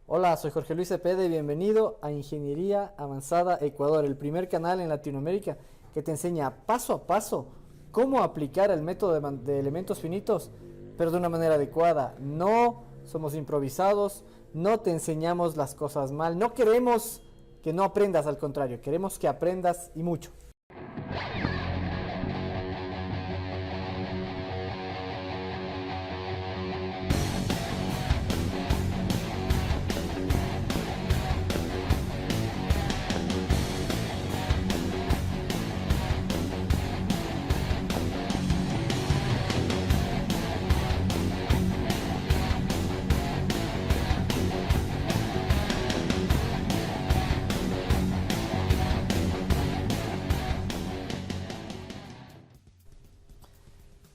Hola, soy Jorge Luis Cepeda y bienvenido a Ingeniería Avanzada Ecuador, el primer canal en Latinoamérica que te enseña paso a paso cómo aplicar el método de elementos finitos, pero de una manera adecuada. No somos improvisados, no te enseñamos las cosas mal, no queremos que no aprendas, al contrario, queremos que aprendas y mucho.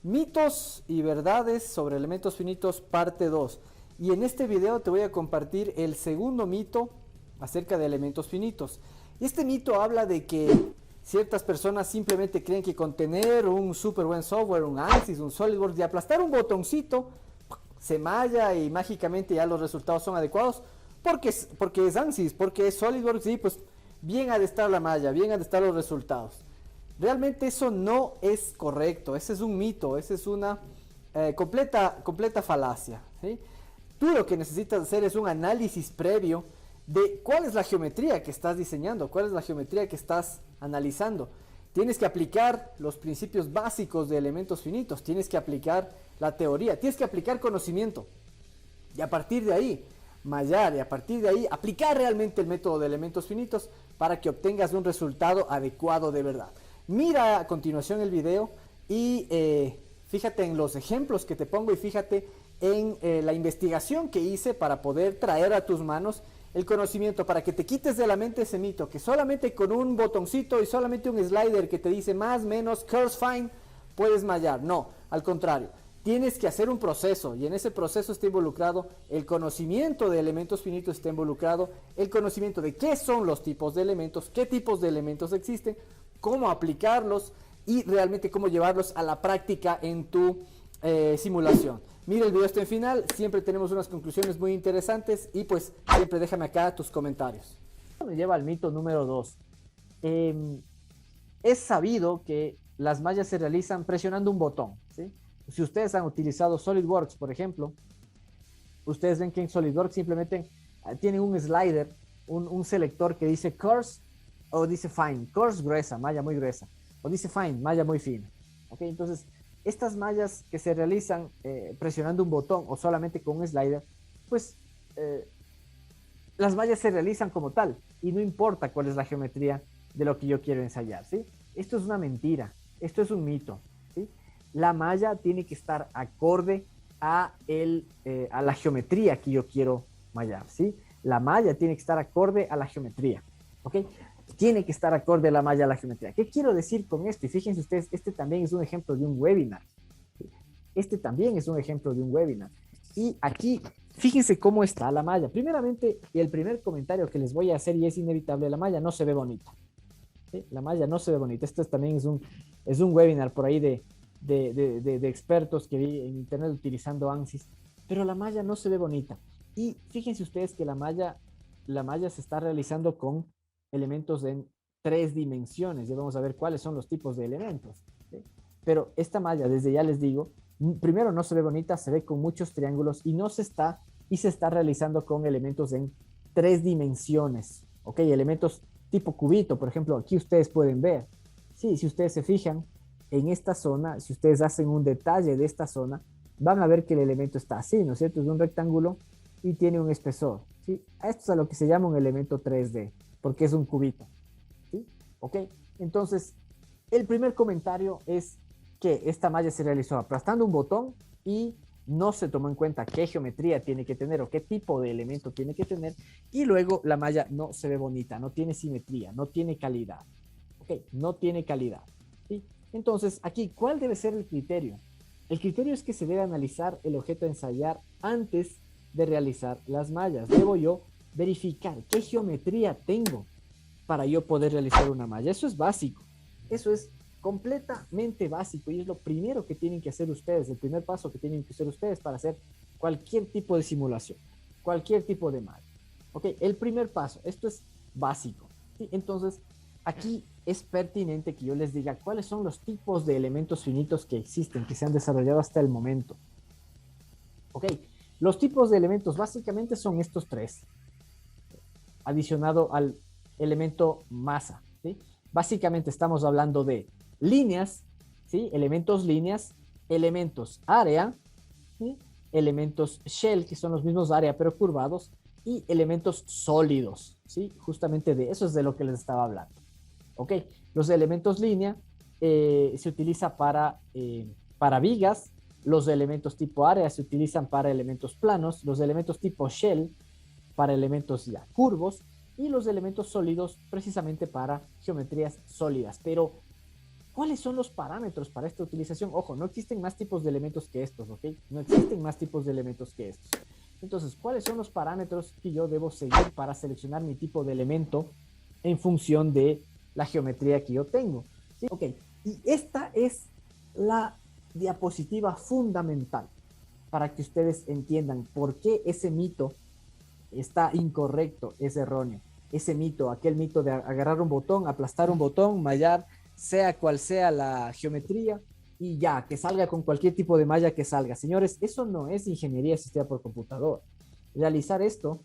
Mitos y verdades sobre elementos finitos, parte 2. Y en este video te voy a compartir el segundo mito acerca de elementos finitos. Y este mito habla de que ciertas personas simplemente creen que con tener un súper buen software, un ANSYS, un SolidWorks, y aplastar un botoncito, se malla y mágicamente ya los resultados son adecuados. Porque es ANSYS, porque es SolidWorks, y pues bien ha de estar la malla, bien ha de estar los resultados. Realmente eso no es correcto, ese es un mito, esa es una completa falacia, ¿sí? Tú lo que necesitas hacer es un análisis previo de cuál es la geometría que estás diseñando, cuál es la geometría que estás analizando. Tienes que aplicar los principios básicos de elementos finitos, tienes que aplicar la teoría, tienes que aplicar conocimiento. Y a partir de ahí, mallar, y a partir de ahí, aplicar realmente el método de elementos finitos para que obtengas un resultado adecuado de verdad. Mira a continuación el video y fíjate en los ejemplos que te pongo y fíjate en la investigación que hice para poder traer a tus manos el conocimiento, para que te quites de la mente ese mito, que solamente con un botoncito y solamente un slider que te dice más, menos, curves, fine, puedes mallar. No, al contrario. Tienes que hacer un proceso y en ese proceso está involucrado el conocimiento de elementos finitos, está involucrado el conocimiento de qué son los tipos de elementos, qué tipos de elementos existen, cómo aplicarlos y realmente cómo llevarlos a la práctica en tu simulación. Mira el video hasta el final, siempre tenemos unas conclusiones muy interesantes y pues siempre déjame acá tus comentarios. Me lleva al mito número 2. Es sabido que las mallas se realizan presionando un botón, ¿sí? Si ustedes han utilizado SolidWorks, por ejemplo, ustedes ven que en SolidWorks simplemente tienen un slider, un selector que dice coarse o dice fine. Coarse, gruesa, malla muy gruesa. O dice fine, malla muy fina. ¿Okay? Entonces, estas mallas que se realizan presionando un botón o solamente con un slider, pues las mallas se realizan como tal y no importa cuál es la geometría de lo que yo quiero ensayar, ¿sí? Esto es una mentira, esto es un mito, ¿sí? La malla tiene que estar acorde a la geometría que yo quiero mallar, ¿sí? La malla tiene que estar acorde a la geometría, ¿ok? Tiene que estar acorde la malla a la geometría. ¿Qué quiero decir con esto? Y fíjense ustedes, este también es un ejemplo de un webinar. ¿Sí? Este también es un ejemplo de un webinar. Y aquí, fíjense cómo está la malla. Primeramente, el primer comentario que les voy a hacer, y es inevitable, la malla no se ve bonita. ¿Sí? La malla no se ve bonita. Esto también es un webinar por ahí de expertos que vi en internet utilizando ANSYS, pero la malla no se ve bonita. Y fíjense ustedes que la malla se está realizando con elementos en 3 dimensiones. Ya vamos a ver cuáles son los tipos de elementos, ¿sí? Pero esta malla, desde ya les digo, primero no se ve bonita, se ve con muchos triángulos y se está realizando con elementos en 3 dimensiones, ¿ok? Elementos tipo cubito, por ejemplo, aquí ustedes pueden ver. Sí, si ustedes se fijan en esta zona, si ustedes hacen un detalle de esta zona, van a ver que el elemento está así, ¿no es cierto? Es un rectángulo y tiene un espesor, ¿sí? Esto es a lo que se llama un elemento 3D, porque es un cubito, ¿sí? ¿Ok? Entonces, el primer comentario es que esta malla se realizó aplastando un botón y no se tomó en cuenta qué geometría tiene que tener o qué tipo de elemento tiene que tener, y luego la malla no se ve bonita, no tiene simetría, no tiene calidad, ¿ok? No tiene calidad, ¿sí? Entonces, aquí, ¿cuál debe ser el criterio? El criterio es que se debe analizar el objeto a ensayar antes de realizar las mallas. Debo yo verificar qué geometría tengo para yo poder realizar una malla. Eso es básico. Eso es completamente básico y es lo primero que tienen que hacer ustedes, el primer paso que tienen que hacer ustedes para hacer cualquier tipo de simulación, cualquier tipo de malla. Ok, el primer paso, esto es básico. ¿Sí? Entonces, aquí es pertinente que yo les diga cuáles son los tipos de elementos finitos que existen, que se han desarrollado hasta el momento. Ok, los tipos de elementos básicamente son estos tres, adicionado al elemento masa. ¿Sí? Básicamente estamos hablando de líneas, ¿sí? Elementos líneas, elementos área, ¿sí? Elementos shell, que son los mismos área pero curvados, y elementos sólidos, ¿sí? Justamente de eso es de lo que les estaba hablando. ¿Ok? Los elementos línea se utiliza para vigas, los elementos tipo área se utilizan para elementos planos, los elementos tipo shell para elementos ya curvos y los elementos sólidos precisamente para geometrías sólidas. Pero, ¿cuáles son los parámetros para esta utilización? Ojo, no existen más tipos de elementos que estos, ¿ok? No existen más tipos de elementos que estos. Entonces, ¿cuáles son los parámetros que yo debo seguir para seleccionar mi tipo de elemento en función de la geometría que yo tengo? ¿Sí? Ok, y esta es la diapositiva fundamental para que ustedes entiendan por qué ese mito está incorrecto, es erróneo. Ese mito, aquel mito de agarrar un botón, aplastar un botón, mallar, sea cual sea la geometría, y ya, que salga con cualquier tipo de malla que salga. Señores, eso no es ingeniería asistida por computador. Realizar esto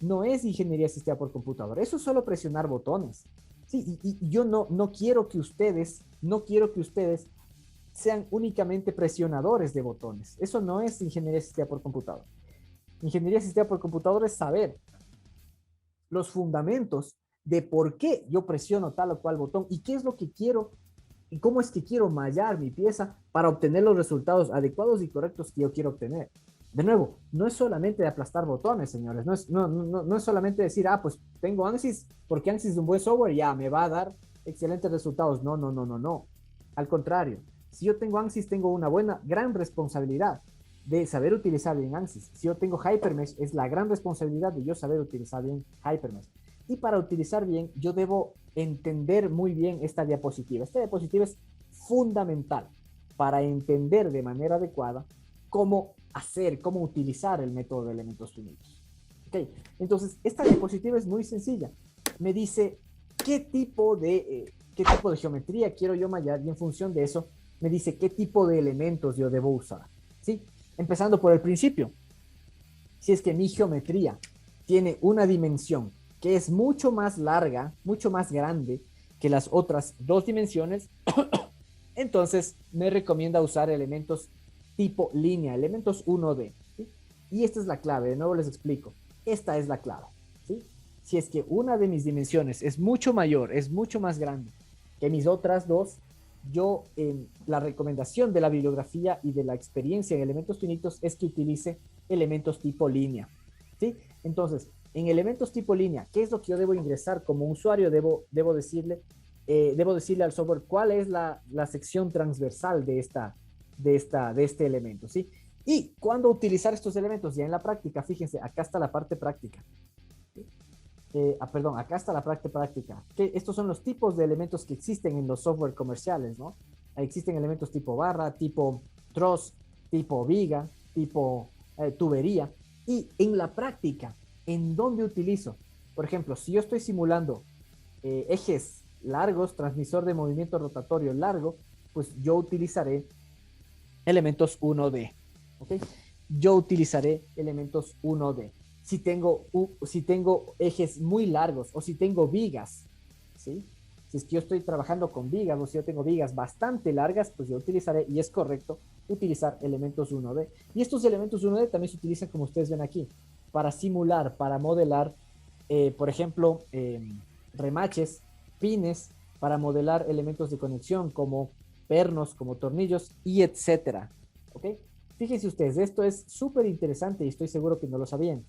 no es ingeniería asistida por computador. Eso es solo presionar botones. Sí, y yo no quiero que ustedes, no quiero que ustedes sean únicamente presionadores de botones. Eso no es ingeniería asistida por computador. Ingeniería asistida por computador es saber los fundamentos de por qué yo presiono tal o cual botón y qué es lo que quiero y cómo es que quiero mallar mi pieza para obtener los resultados adecuados y correctos que yo quiero obtener. De nuevo, no es solamente de aplastar botones, señores. No es solamente decir, pues tengo ANSYS, porque ANSYS es un buen software, ya me va a dar excelentes resultados. No. Al contrario, si yo tengo ANSYS, tengo una gran responsabilidad de saber utilizar bien ANSYS. Si yo tengo Hypermesh, es la gran responsabilidad de yo saber utilizar bien Hypermesh. Y para utilizar bien, yo debo entender muy bien esta diapositiva. Esta diapositiva es fundamental para entender de manera adecuada cómo hacer, cómo utilizar el método de elementos finitos. ¿Okay? Entonces, esta diapositiva es muy sencilla. Me dice qué tipo de geometría quiero yo mallar y en función de eso me dice qué tipo de elementos yo debo usar. ¿Sí? Empezando por el principio. Si es que mi geometría tiene una dimensión que es mucho más larga, mucho más grande que las otras dos dimensiones, entonces me recomienda usar elementos tipo línea, elementos 1D. ¿Sí? Y esta es la clave, de nuevo les explico. Esta es la clave. ¿Sí? Si es que una de mis dimensiones es mucho mayor, es mucho más grande que mis otras dos, yo la recomendación de la bibliografía y de la experiencia en elementos finitos es que utilice elementos tipo línea. ¿Sí? Entonces, en elementos tipo línea, ¿qué es lo que yo debo ingresar como usuario? Debo decirle al software cuál es la sección transversal de este elemento, ¿sí? Y cuándo utilizar estos elementos ya en la práctica. Fíjense, acá está la parte práctica. Perdón, acá está la parte práctica. Que estos son los tipos de elementos que existen en los software comerciales, ¿no? Existen elementos tipo barra, tipo truss, tipo viga, tipo tubería. Y en la práctica, ¿en dónde utilizo? Por ejemplo, si yo estoy simulando ejes largos, transmisor de movimiento rotatorio largo, pues yo utilizaré elementos 1D. ¿Ok? Yo utilizaré elementos 1D. Si tengo ejes muy largos o si tengo vigas, ¿sí? Si es que yo estoy trabajando con vigas o si yo tengo vigas bastante largas, pues yo utilizaré, y es correcto, utilizar elementos 1D. Y estos elementos 1D también se utilizan, como ustedes ven aquí, para simular, para modelar, por ejemplo, remaches, pines, para modelar elementos de conexión como pernos, como tornillos y etcétera. ¿Ok? Fíjense ustedes, esto es súper interesante y estoy seguro que no lo sabían.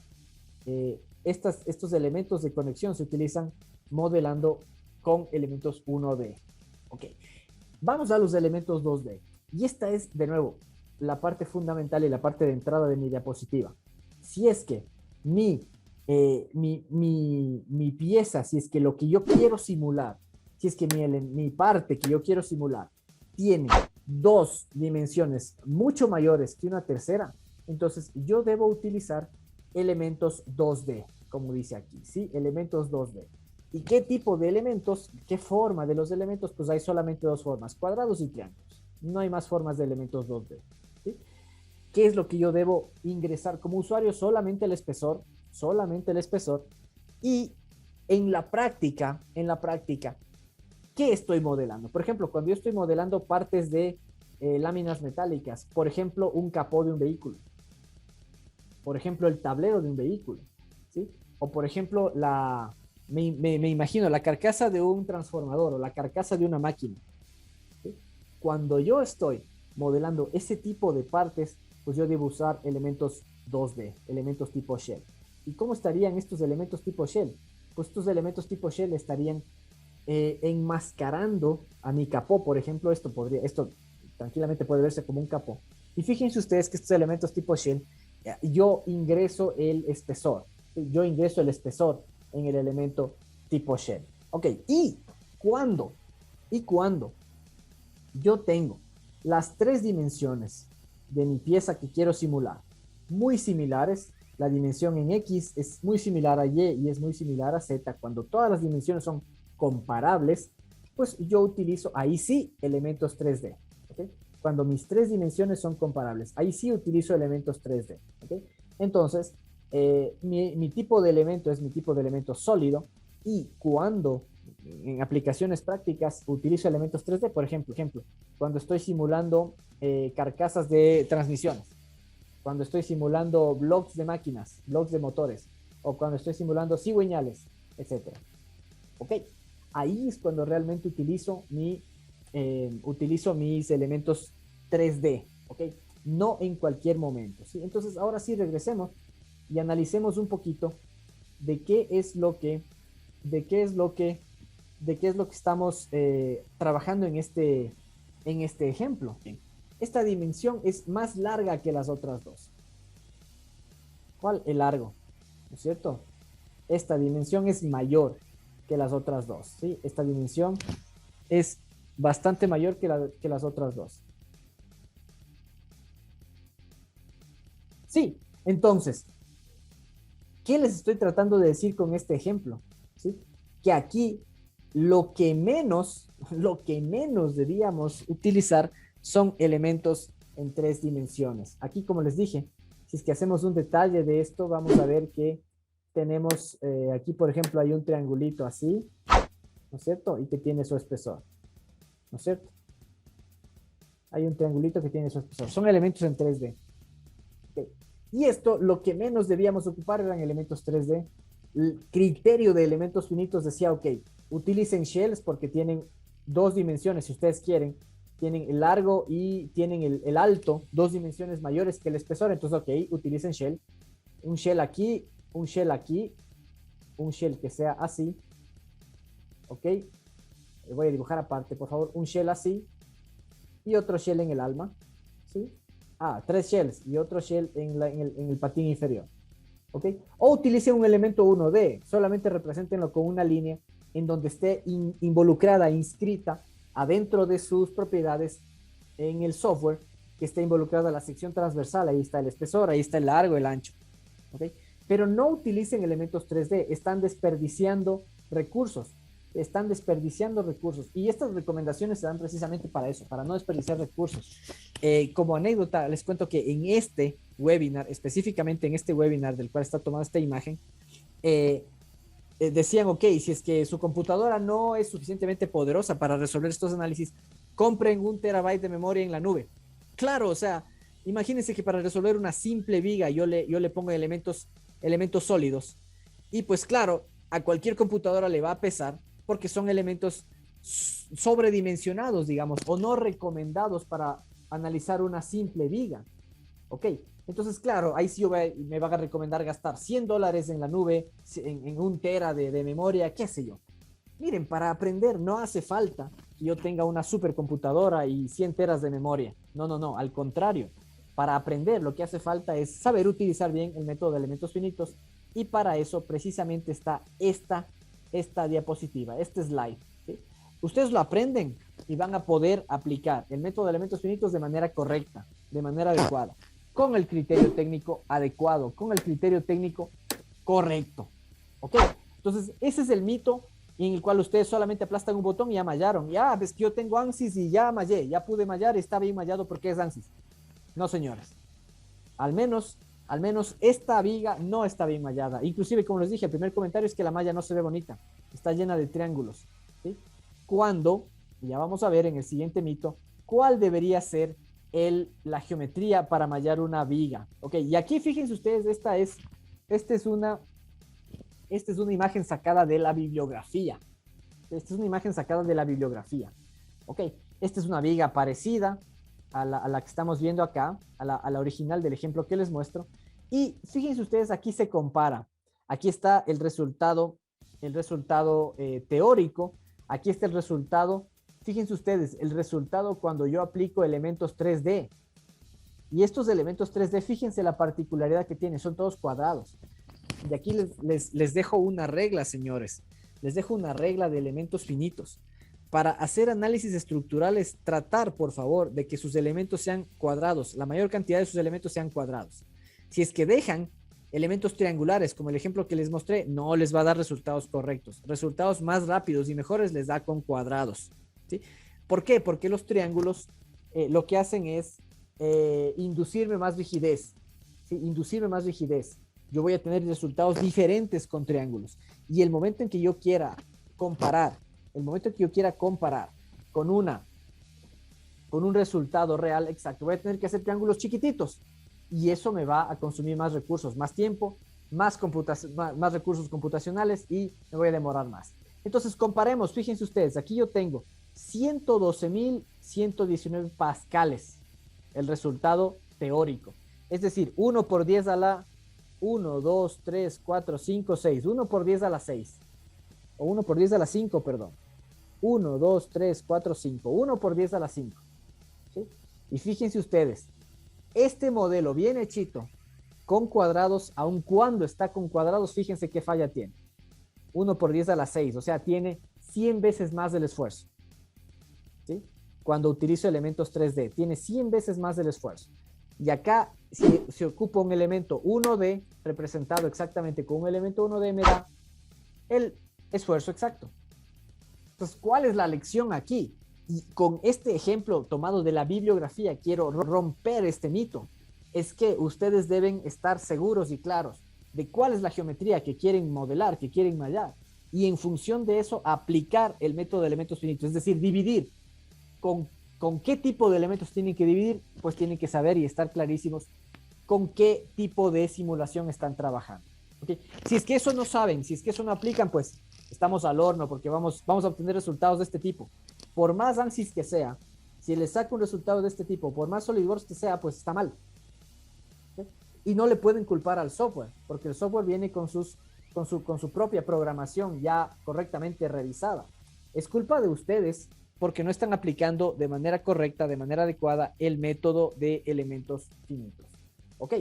Estos elementos de conexión se utilizan modelando con elementos 1D. Ok, vamos a los elementos 2D. Y esta es, de nuevo, la parte fundamental y la parte de entrada de mi diapositiva. Si es que mi pieza, si es que lo que yo quiero simular, si es que mi parte que yo quiero simular tiene dos dimensiones mucho mayores que una tercera, entonces yo debo utilizar elementos 2D. como dice aquí, ¿sí? Elementos 2D. ¿Y qué tipo de elementos? ¿Qué forma de los elementos? Pues hay solamente dos formas, cuadrados y triángulos. No hay más formas de elementos 2D, ¿sí? ¿Qué es lo que yo debo ingresar como usuario? Solamente el espesor. Y en la práctica, ¿qué estoy modelando? Por ejemplo, cuando yo estoy modelando partes de láminas metálicas, por ejemplo, un capó de un vehículo, por ejemplo, el tablero de un vehículo, ¿sí? O por ejemplo, me imagino la carcasa de un transformador o la carcasa de una máquina, ¿sí? Cuando yo estoy modelando ese tipo de partes, pues yo debo usar elementos 2D, elementos tipo shell. ¿Y cómo estarían estos elementos tipo shell? Pues estos elementos tipo shell estarían enmascarando a mi capó, por ejemplo, esto tranquilamente puede verse como un capó. Y fíjense ustedes que estos elementos tipo shell, yo ingreso el espesor, yo ingreso el espesor en el elemento tipo shell. Ok, cuando, y cuando yo tengo las tres dimensiones de mi pieza que quiero simular, muy similares, la dimensión en X es muy similar a Y y es muy similar a Z, cuando todas las dimensiones son comparables, pues yo utilizo ahí sí elementos 3D. ¿Okay? Cuando mis tres dimensiones son comparables, ahí sí utilizo elementos 3D. ¿Okay? Entonces, mi tipo de elemento es mi tipo de elemento sólido y cuando en aplicaciones prácticas utilizo elementos 3D, por ejemplo, cuando estoy simulando carcasas de transmisiones, cuando estoy simulando bloques de máquinas, bloques de motores, o cuando estoy simulando cigüeñales, etcétera. ¿Ok? Ahí es cuando realmente utilizo mis elementos 3D, ¿ok? No en cualquier momento, ¿sí? Entonces, ahora sí regresemos y analicemos un poquito de qué es lo que, de qué es lo que, de qué es lo que estamos trabajando en este ejemplo. Esta dimensión es más larga que las otras dos. ¿Cuál? El largo, ¿no es cierto? Esta dimensión es mayor que las otras dos, ¿sí? Esta dimensión es bastante mayor que las otras dos. Sí, entonces, ¿qué les estoy tratando de decir con este ejemplo? ¿Sí? Que aquí lo que menos debíamos utilizar son elementos en tres dimensiones. Aquí, como les dije, si es que hacemos un detalle de esto, vamos a ver que tenemos, aquí por ejemplo, hay un triangulito así, ¿no es cierto? Y que tiene su espesor, ¿no es cierto? Hay un triangulito que tiene su espesor. Son elementos en 3D. Okay. Y esto, lo que menos debíamos ocupar eran elementos 3D. El criterio de elementos finitos decía, ok, utilicen shells porque tienen dos dimensiones, si ustedes quieren, tienen el largo y tienen el alto, dos dimensiones mayores que el espesor, entonces, ok, utilicen shell, un shell aquí, un shell aquí, un shell que sea así, ok, voy a dibujar aparte, por favor, un shell así y otro shell en el alma, ¿sí? Tres shells y otro shell en el patín inferior. ¿Ok? O utilicen un elemento 1D, solamente representenlo con una línea en donde esté involucrada, inscrita adentro de sus propiedades en el software, que esté involucrada la sección transversal, ahí está el espesor, ahí está el largo, el ancho. ¿Ok? Pero no utilicen elementos 3D, están desperdiciando recursos. Están desperdiciando recursos. Y estas recomendaciones se dan precisamente para eso, para no desperdiciar recursos. Como anécdota, les cuento que en este webinar, específicamente en este webinar del cual está tomada esta imagen, decían, ok, si es que su computadora no es suficientemente poderosa para resolver estos análisis, compren 1 TB de memoria en la nube. Claro, o sea, imagínense que para resolver una simple viga yo le pongo elementos sólidos. Y pues claro, a cualquier computadora le va a pesar porque son elementos sobredimensionados, digamos, o no recomendados para analizar una simple viga. Ok, entonces claro, ahí sí me van a recomendar gastar $100 en la nube, en 1 TB de memoria, qué sé yo. Miren, para aprender no hace falta que yo tenga una supercomputadora y 100 TB de memoria. No, no, no, al contrario. Para aprender lo que hace falta es saber utilizar bien el método de elementos finitos y para eso precisamente está esta diapositiva, este slide. ¿Sí? Ustedes lo aprenden y van a poder aplicar el método de elementos finitos de manera correcta, de manera adecuada, con el criterio técnico adecuado, con el criterio técnico correcto. ¿Ok? Entonces, ese es el mito en el cual ustedes solamente aplastan un botón y ya mallaron. Ya, ves que yo tengo ANSYS y ya mallé, ya pude mallar, está bien mallado porque es ANSYS. No, señores. Al menos, al menos esta viga no está bien mallada. Inclusive, como les dije, el primer comentario es que la malla no se ve bonita. Está llena de triángulos. ¿Sí? Cuando, ya vamos a ver en el siguiente mito, cuál debería ser la geometría para mallar una viga. Ok, y aquí fíjense ustedes, esta es una imagen sacada de la bibliografía. Esta es una imagen sacada de la bibliografía. Ok, esta es una viga parecida a la que estamos viendo acá, a la original del ejemplo que les muestro. Y fíjense ustedes, aquí se compara. Aquí está el resultado teórico. Aquí está el resultado. Fíjense ustedes, el resultado cuando yo aplico elementos 3D. Y estos elementos 3D, fíjense la particularidad que tienen, son todos cuadrados. Y aquí les dejo una regla, señores. Les dejo una regla de elementos finitos. Para hacer análisis estructurales, tratar, por favor, de que sus elementos sean cuadrados. La mayor cantidad de sus elementos sean cuadrados. Si es que dejan elementos triangulares, como el ejemplo que les mostré, no les va a dar resultados correctos. Resultados más rápidos y mejores les da con cuadrados. ¿Sí? ¿Por qué? Porque los triángulos lo que hacen es inducirme más rigidez. ¿Sí? Inducirme más rigidez. Yo voy a tener resultados diferentes con triángulos. Y el momento en que yo quiera comparar, con un resultado real exacto, voy a tener que hacer triángulos chiquititos. Y eso me va a consumir más recursos, más tiempo, más recursos computacionales y me voy a demorar más. Entonces comparemos, fíjense ustedes, aquí yo tengo 112.119 pascales, el resultado teórico. Es decir, 1 por 10 a la 1, 2, 3, 4, 5, 6. 1 por 10 a la 6. O 1 por 10 a la 5, perdón. 1, 2, 3, 4, 5. 1 por 10 a la 5. ¿Sí? Y fíjense ustedes, este modelo bien hechito, con cuadrados, aun cuando está con cuadrados, fíjense qué falla tiene. 1 por 10 a la 6, o sea, tiene 100 veces más del esfuerzo. ¿Sí? Cuando utilizo elementos 3D, tiene 100 veces más del esfuerzo. Y acá, si se ocupa un elemento 1D, representado exactamente con un elemento 1D, me da el esfuerzo exacto. Entonces, ¿cuál es la lección aquí? Y con este ejemplo tomado de la bibliografía, quiero romper este mito. Es que ustedes deben estar seguros y claros de cuál es la geometría que quieren modelar, que quieren mallar. Y en función de eso, aplicar el método de elementos finitos, es decir, dividir. ¿Con qué tipo de elementos tienen que dividir? Pues tienen que saber y estar clarísimos con qué tipo de simulación están trabajando. ¿Okay? Si es que eso no saben, si es que eso no aplican, pues estamos al horno porque vamos a obtener resultados de este tipo. Por más ANSYS que sea, si les saco un resultado de este tipo, por más SolidWorks que sea, pues está mal. ¿Okay? Y no le pueden culpar al software, porque el software viene con su propia programación ya correctamente revisada. Es culpa de ustedes porque no están aplicando de manera correcta, de manera adecuada, el método de elementos finitos. Ok,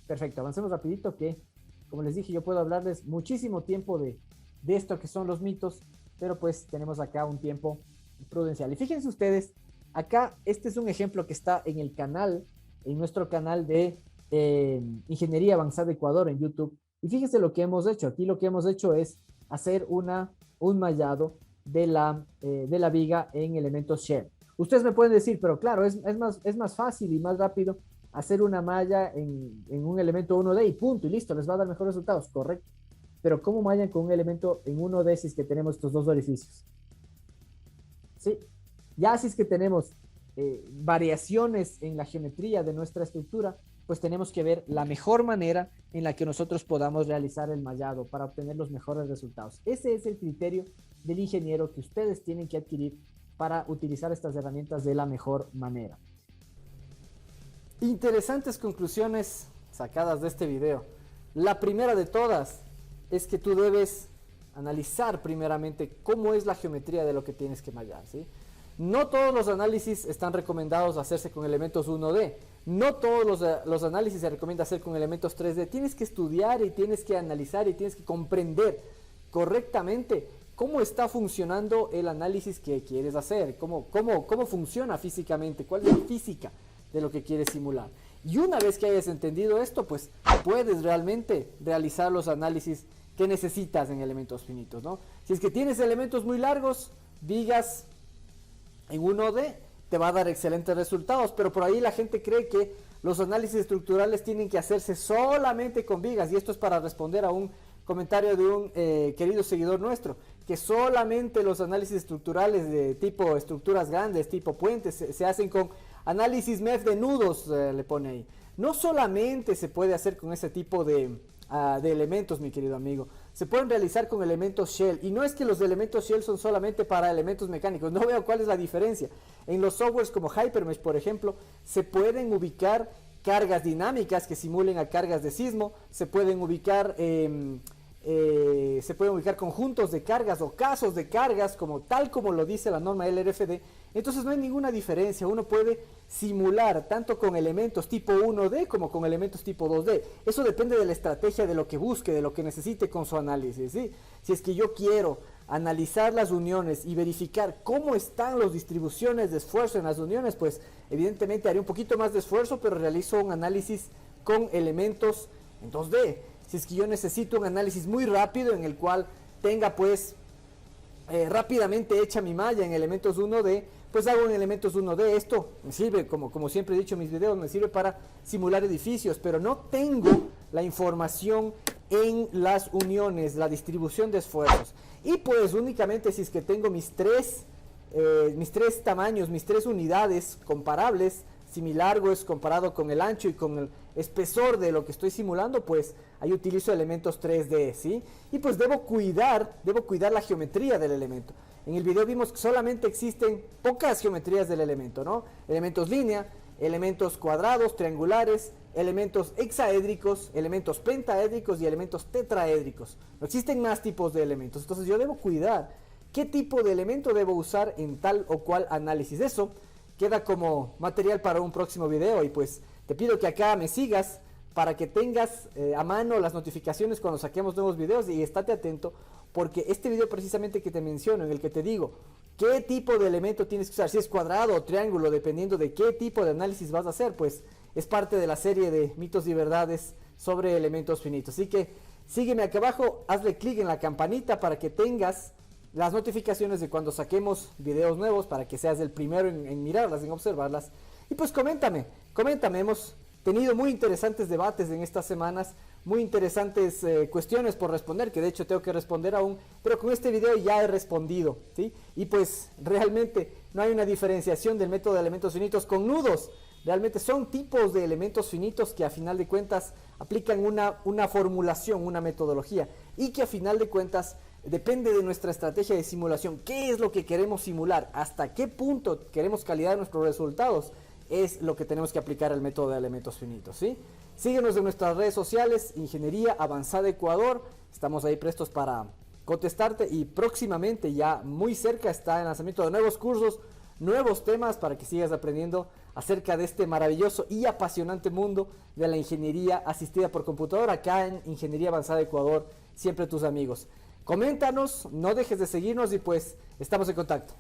perfecto, avancemos rapidito que, como les dije, yo puedo hablarles muchísimo tiempo de esto que son los mitos, pero pues tenemos acá un tiempo prudencial. Y fíjense ustedes, acá este es un ejemplo que está en el canal, en nuestro canal de Ingeniería Avanzada Ecuador en YouTube. Y fíjense lo que hemos hecho. Aquí lo que hemos hecho es hacer un mallado de la viga en elementos shell. Ustedes me pueden decir, pero claro, es más fácil y más rápido hacer una malla en un elemento 1D y punto, y listo, les va a dar mejores resultados, correcto. Pero ¿cómo mallan con un elemento en 1D si es que tenemos estos dos orificios? ¿Sí? Ya si es que tenemos variaciones en la geometría de nuestra estructura, pues tenemos que ver la mejor manera en la que nosotros podamos realizar el mallado para obtener los mejores resultados. Ese es el criterio del ingeniero que ustedes tienen que adquirir para utilizar estas herramientas de la mejor manera. Interesantes conclusiones sacadas de este video. La primera de todas es que tú debes analizar primeramente cómo es la geometría de lo que tienes que mallar, ¿sí? No todos los análisis están recomendados hacerse con elementos 1D. No todos los análisis se recomienda hacer con elementos 3D. Tienes que estudiar y tienes que analizar y tienes que comprender correctamente cómo está funcionando el análisis que quieres hacer, cómo funciona físicamente, cuál es la física de lo que quieres simular. Y una vez que hayas entendido esto, pues puedes realmente realizar los análisis que necesitas en elementos finitos, ¿no? Si es que tienes elementos muy largos, vigas en 1D, te va a dar excelentes resultados, pero por ahí la gente cree que los análisis estructurales tienen que hacerse solamente con vigas, y esto es para responder a un comentario de un querido seguidor nuestro, que solamente los análisis estructurales de tipo estructuras grandes, tipo puentes, se hacen con análisis MEF de nudos, le pone ahí. No solamente se puede hacer con ese tipo de elementos, mi querido amigo. Se pueden realizar con elementos shell. Y no es que los elementos shell son solamente para elementos mecánicos. No veo cuál es la diferencia. En los softwares como Hypermesh, por ejemplo, se pueden ubicar cargas dinámicas que simulen a cargas de sismo. Se pueden ubicar conjuntos de cargas o casos de cargas, tal como lo dice la norma LRFD. Entonces no hay ninguna diferencia. Uno puede simular tanto con elementos tipo 1D como con elementos tipo 2D. Eso depende de la estrategia, de lo que busque, de lo que necesite con su análisis, ¿sí? Si es que yo quiero analizar las uniones y verificar cómo están las distribuciones de esfuerzo en las uniones, pues evidentemente haré un poquito más de esfuerzo, pero realizo un análisis con elementos en 2D. Si es que yo necesito un análisis muy rápido en el cual tenga pues rápidamente hecha mi malla en elementos 1D, pues hago en elementos 1D. Esto me sirve, como siempre he dicho en mis videos, me sirve para simular edificios, pero no tengo la información en las uniones, la distribución de esfuerzos. Y pues únicamente si es que tengo mis tres tamaños, mis tres unidades comparables, si mi largo es comparado con el ancho y con el espesor de lo que estoy simulando, pues ahí utilizo elementos 3D, ¿sí? Y pues debo cuidar la geometría del elemento. En el video vimos que solamente existen pocas geometrías del elemento, ¿no? Elementos línea, elementos cuadrados, triangulares, elementos hexaédricos, elementos pentaédricos y elementos tetraédricos. No existen más tipos de elementos, entonces yo debo cuidar qué tipo de elemento debo usar en tal o cual análisis. Eso queda como material para un próximo video, y pues te pido que acá me sigas para que tengas a mano las notificaciones cuando saquemos nuevos videos, y estate atento porque este video precisamente que te menciono, en el que te digo qué tipo de elemento tienes que usar, si es cuadrado o triángulo, dependiendo de qué tipo de análisis vas a hacer, pues es parte de la serie de mitos y verdades sobre elementos finitos. Así que sígueme acá abajo, hazle clic en la campanita para que tengas las notificaciones de cuando saquemos videos nuevos, para que seas el primero en mirarlas, en observarlas. Y pues coméntame, hemos tenido muy interesantes debates en estas semanas, muy interesantes cuestiones por responder, que de hecho tengo que responder aún, pero con este video ya he respondido, ¿sí? Y pues realmente no hay una diferenciación del método de elementos finitos con nudos. Realmente son tipos de elementos finitos que a final de cuentas aplican una formulación, una metodología, y que a final de cuentas depende de nuestra estrategia de simulación. ¿Qué es lo que queremos simular? ¿Hasta qué punto queremos calidad de nuestros resultados? Es lo que tenemos que aplicar al método de elementos finitos, ¿sí? Síguenos en nuestras redes sociales, Ingeniería Avanzada Ecuador. Estamos ahí prestos para contestarte, y próximamente, ya muy cerca, está el lanzamiento de nuevos cursos, nuevos temas, para que sigas aprendiendo acerca de este maravilloso y apasionante mundo de la ingeniería asistida por computadora, acá en Ingeniería Avanzada Ecuador. Siempre tus amigos. Coméntanos, no dejes de seguirnos, y pues estamos en contacto.